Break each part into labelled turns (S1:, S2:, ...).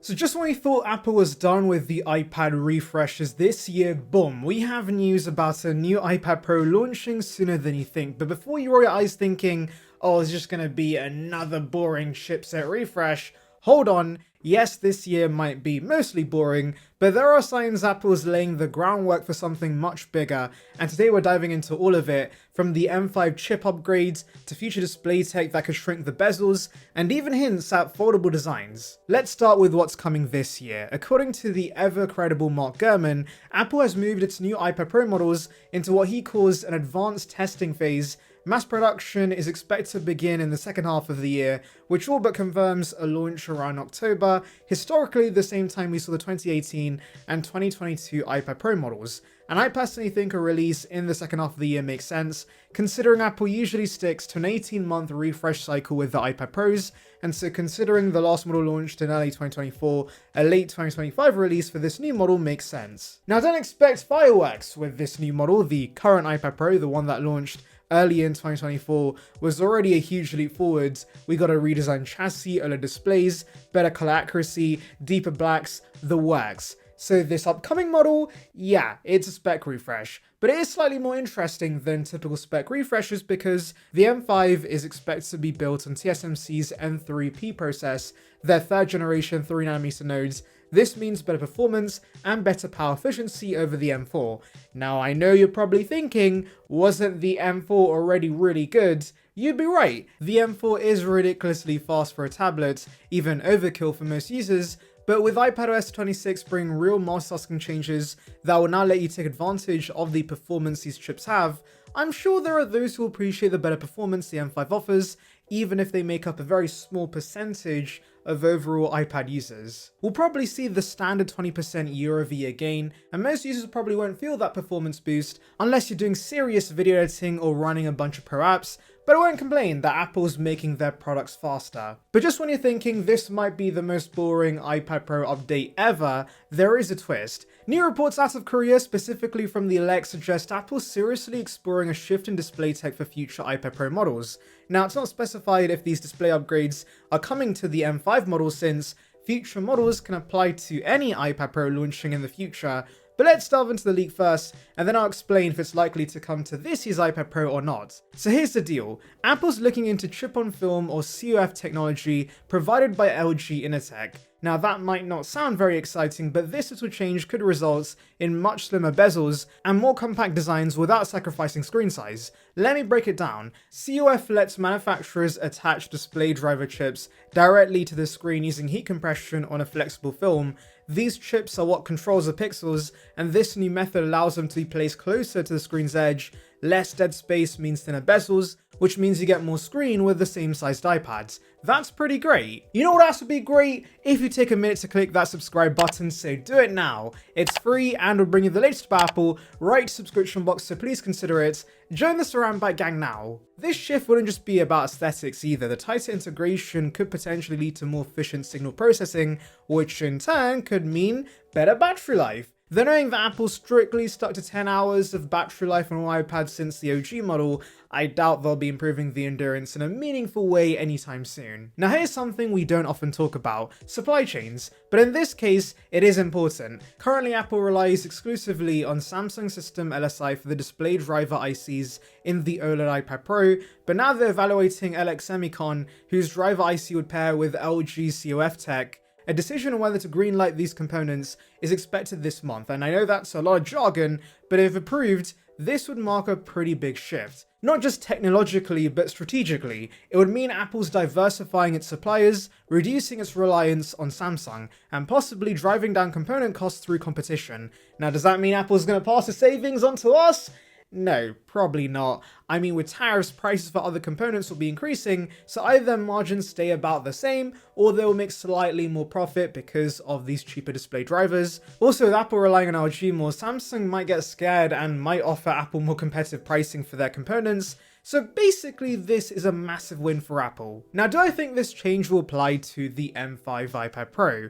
S1: So just when we thought Apple was done with the iPad refreshes this year, boom, we have news about a new iPad Pro launching sooner than you think. But before you roll your eyes thinking, oh, it's just going to be another boring chipset refresh, hold on. Yes, this year might be mostly boring, but there are signs Apple's laying the groundwork for something much bigger, and today we're diving into all of it, from the M5 chip upgrades to future display tech that could shrink the bezels, and even hints at foldable designs. Let's start with what's coming this year. According to the ever-credible Mark Gurman, Apple has moved its new iPad Pro models into what he calls an advanced testing phase. Mass production is expected to begin in the second half of the year, which all but confirms a launch around October, historically the same time we saw the 2018 and 2022 iPad Pro models. And I personally think a release in the second half of the year makes sense, considering Apple usually sticks to an 18-month refresh cycle with the iPad Pros, and so considering the last model launched in early 2024, a late 2025 release for this new model makes sense. Now don't expect fireworks with this new model. The current iPad Pro, the one that launched early in 2024, was already a huge leap forwards. We got a redesigned chassis, OLED displays, better color accuracy, deeper blacks, the works. So this upcoming model, yeah, it's a spec refresh, but it is slightly more interesting than typical spec refreshes because the M5 is expected to be built on TSMC's M3P process, their third generation 3nm nodes. This means better performance and better power efficiency over the M4. Now I know you're probably thinking, wasn't the M4 already really good? You'd be right, the M4 is ridiculously fast for a tablet, even overkill for most users, but with iPadOS 26 bringing real multitasking changes that will now let you take advantage of the performance these chips have, I'm sure there are those who appreciate the better performance the M5 offers, even if they make up a very small percentage of overall iPad users. We'll probably see the standard 20% year-over-year gain, and most users probably won't feel that performance boost unless you're doing serious video editing or running a bunch of pro apps, but I won't complain that Apple's making their products faster. But just when you're thinking this might be the most boring iPad Pro update ever, there is a twist. New reports out of Korea, specifically from the LX, suggest Apple's seriously exploring a shift in display tech for future iPad Pro models. Now, it's not specified if these display upgrades are coming to the M5 model, since future models can apply to any iPad Pro launching in the future. But let's delve into the leak first, and then I'll explain if it's likely to come to this year's iPad Pro or not. So here's the deal. Apple's looking into chip-on-film or COF technology provided by LG Innotek. Now that might not sound very exciting, but this little change could result in much slimmer bezels and more compact designs without sacrificing screen size. Let me break it down. COF lets manufacturers attach display driver chips directly to the screen using heat compression on a flexible film. These chips are what controls the pixels, and this new method allows them to be placed closer to the screen's edge. Less dead space means thinner bezels, which means you get more screen with the same sized iPads. That's pretty great. You know what else would be great? If you take a minute to click that subscribe button, so do it now. It's free and will bring you the latest about Apple right to the subscription box, so please consider it. Join the Surround Bite gang now. This shift wouldn't just be about aesthetics either. The tighter integration could potentially lead to more efficient signal processing, which in turn could mean better battery life. Though knowing that Apple strictly stuck to 10 hours of battery life on all iPads since the OG model, I doubt they'll be improving the endurance in a meaningful way anytime soon. Now here's something we don't often talk about, supply chains, but in this case it is important. Currently Apple relies exclusively on Samsung system LSI for the display driver ICs in the OLED iPad Pro, but now they're evaluating LX Semicon, whose driver IC would pair with LG COF tech. A decision on whether to greenlight these components is expected this month, and I know that's a lot of jargon, but if approved, this would mark a pretty big shift. Not just technologically, but strategically. It would mean Apple's diversifying its suppliers, reducing its reliance on Samsung, and possibly driving down component costs through competition. Now, does that mean Apple's going to pass the savings on to us? No, probably not. I mean, with tariffs, prices for other components will be increasing, so either their margins stay about the same, or they'll make slightly more profit because of these cheaper display drivers. Also, with Apple relying on LG more, Samsung might get scared and might offer Apple more competitive pricing for their components. So basically, this is a massive win for Apple. Now, do I think this change will apply to the M5 iPad Pro?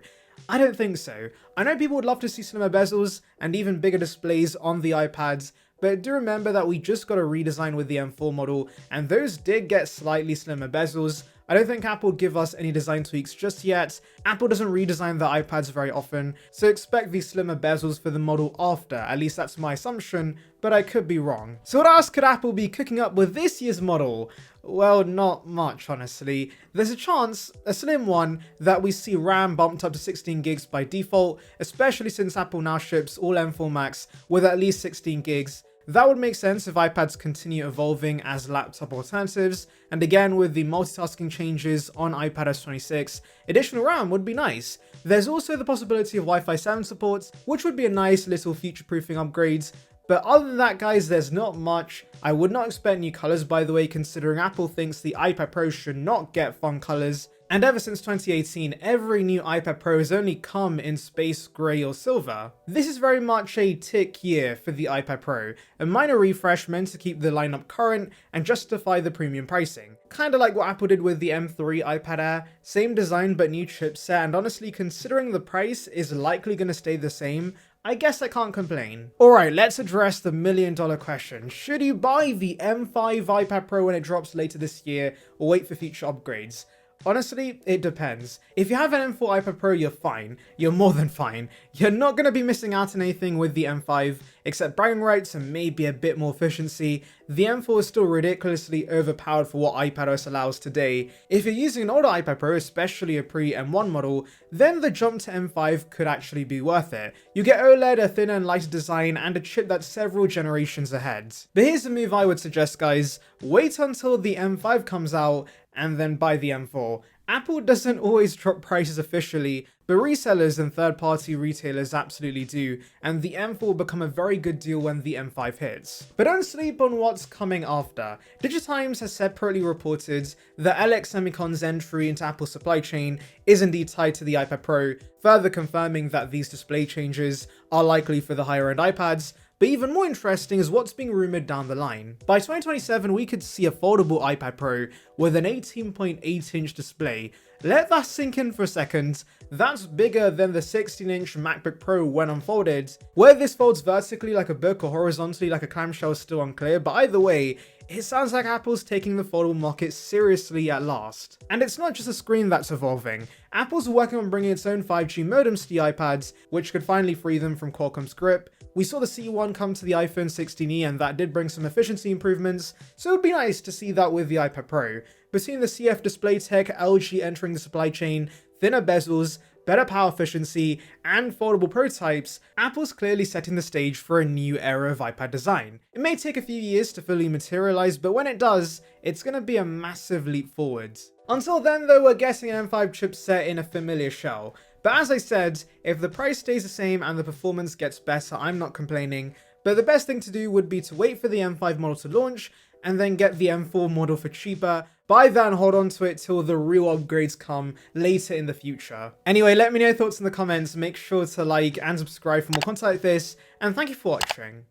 S1: I don't think so. I know people would love to see slimmer bezels and even bigger displays on the iPads, but do remember that we just got a redesign with the M4 model, and those did get slightly slimmer bezels. I don't think Apple would give us any design tweaks just yet. Apple doesn't redesign their iPads very often, so expect these slimmer bezels for the model after, at least that's my assumption, but I could be wrong. So what else could Apple be cooking up with this year's model? Well, not much, honestly. There's a chance, a slim one, that we see RAM bumped up to 16 gigs by default, especially since Apple now ships all M4 Max with at least 16 gigs. That would make sense if iPads continue evolving as laptop alternatives, and again with the multitasking changes on iPadOS 26, additional RAM would be nice. There's also the possibility of Wi-Fi 7 support, which would be a nice little future-proofing upgrade. But other than that, guys, there's not much. I would not expect new colors, by the way, considering Apple thinks the iPad Pro should not get fun colors. And ever since 2018, every new iPad Pro has only come in space gray or silver. This is very much a tick year for the iPad Pro, a minor refresh meant to keep the lineup current and justify the premium pricing. Kinda like what Apple did with the M3 iPad Air, same design but new chipset, and honestly, considering the price is likely gonna stay the same, I guess I can't complain. Alright, let's address the million-dollar question. Should you buy the M5 iPad Pro when it drops later this year, or wait for future upgrades? Honestly, it depends. If you have an M4 iPad Pro, you're fine. You're more than fine. You're not going to be missing out on anything with the M5, except bragging rights and maybe a bit more efficiency. The M4 is still ridiculously overpowered for what iPadOS allows today. If you're using an older iPad Pro, especially a pre-M1 model, then the jump to M5 could actually be worth it. You get OLED, a thinner and lighter design, and a chip that's several generations ahead. But here's the move I would suggest, guys. Wait until the M5 comes out, and then buy the M4. Apple doesn't always drop prices officially, but resellers and third-party retailers absolutely do, and the M4 will become a very good deal when the M5 hits. But don't sleep on what's coming after. DigiTimes has separately reported that LX Semicon's entry into Apple's supply chain is indeed tied to the iPad Pro, further confirming that these display changes are likely for the higher-end iPads. But even more interesting is what's being rumored down the line. By 2027, we could see a foldable iPad Pro with an 18.8-inch display. Let that sink in for a second. That's bigger than the 16-inch MacBook Pro when unfolded. Whether this folds vertically like a book or horizontally like a clamshell is still unclear, but either way, it sounds like Apple's taking the foldable market seriously at last. And it's not just a screen that's evolving. Apple's working on bringing its own 5G modems to the iPads, which could finally free them from Qualcomm's grip. We saw the C1 come to the iPhone 16e, and that did bring some efficiency improvements, so it would be nice to see that with the iPad Pro. Between the CF display tech, LG entering the supply chain, thinner bezels, better power efficiency, and foldable prototypes, Apple's clearly setting the stage for a new era of iPad design. It may take a few years to fully materialize, but when it does, it's going to be a massive leap forwards. Until then though, we're getting an M5 chipset in a familiar shell. But as I said, if the price stays the same and the performance gets better, I'm not complaining. But the best thing to do would be to wait for the M5 model to launch, and then get the M4 model for cheaper. Buy that and hold on to it till the real upgrades come later in the future. Anyway, let me know your thoughts in the comments, make sure to like and subscribe for more content like this, and thank you for watching.